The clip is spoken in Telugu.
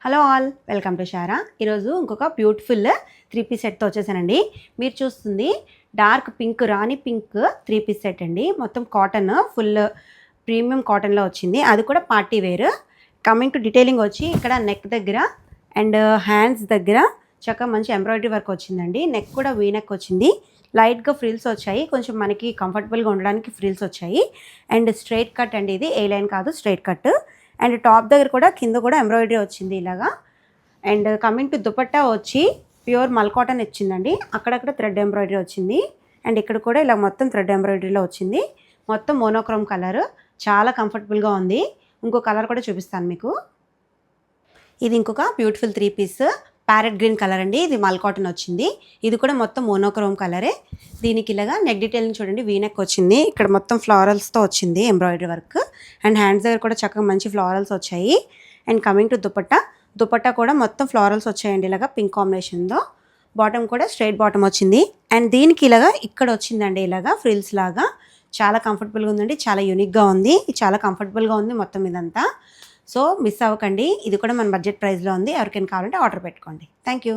Hello all, welcome to Shara. ఈరోజు ఇంకొక బ్యూటిఫుల్ 3 పీస్ సెట్తో వచ్చేసానండి. మీరు చూస్తుంది డార్క్ పింక్, రాణి పింక్ 3 పీస్ సెట్ అండి. మొత్తం కాటన్, ఫుల్ ప్రీమియం కాటన్లో వచ్చింది. అది కూడా party wear. Coming to detailing వచ్చి ఇక్కడ నెక్ దగ్గర అండ్ హ్యాండ్స్ దగ్గర చక్కగా మంచి ఎంబ్రాయిడరీ వర్క్ వచ్చిందండి. నెక్ కూడా వీ నెక్ వచ్చింది. లైట్గా ఫ్రిల్స్ వచ్చాయి, కొంచెం మనకి కంఫర్టబుల్గా ఉండడానికి ఫ్రిల్స్ వచ్చాయి. అండ్ స్ట్రైట్ కట్ అండి, ఇది ఏ లైన్ కాదు, స్ట్రైట్ కట్. అండ్ టాప్ దగ్గర కూడా కింద కూడా ఎంబ్రాయిడరీ వచ్చింది ఇలాగా. అండ్ కమింగ్ టు దుపట్టా వచ్చి ప్యూర్ మల్ కాటన్ ఇచ్చిందండి. అక్కడక్కడ థ్రెడ్ ఎంబ్రాయిడరీ వచ్చింది. అండ్ ఇక్కడ కూడా ఇలా మొత్తం థ్రెడ్ ఎంబ్రాయిడరీలో వచ్చింది. మొత్తం మోనోక్రోమ్ కలర్, చాలా కంఫర్టబుల్గా ఉంది. ఇంకో కలర్ కూడా చూపిస్తాను మీకు. ఇది ఇంకొక beautiful 3 piece parrot green colour అండి. ఇది మల్ కాటన్ వచ్చింది. ఇది కూడా మొత్తం మోనోక్రోమ్ కలరే. దీనికి ఇలాగా నెక్ డీటెయిలింగ్ చూడండి, వీ నెక్ వచ్చింది. ఇక్కడ మొత్తం ఫ్లారల్స్తో వచ్చింది ఎంబ్రాయిడరీ వర్క్. అండ్ హ్యాండ్స్ దగ్గర కూడా చక్కగా మంచి ఫ్లారల్స్ వచ్చాయి. అండ్ కమింగ్ టు దుపట్టా కూడా మొత్తం ఫ్లారల్స్ వచ్చాయండి ఇలాగా పింక్ కాంబినేషన్లో. బాటమ్ కూడా స్ట్రైట్ బాటమ్ వచ్చింది. అండ్ దీనికి ఇలాగా ఇక్కడ వచ్చిందండి ఇలాగా ఫ్రిల్స్ లాగా. చాలా కంఫర్టబుల్గా ఉందండి, చాలా యూనిక్గా ఉంది, చాలా కంఫర్టబుల్గా ఉంది మొత్తం ఇదంతా. సో మిస్ అవ్వకండి, ఇది కూడా మన బడ్జెట్ ప్రైస్లో ఉంది. ఎవరికైనా కావాలంటే ఆర్డర్ పెట్టుకోండి. Thank you.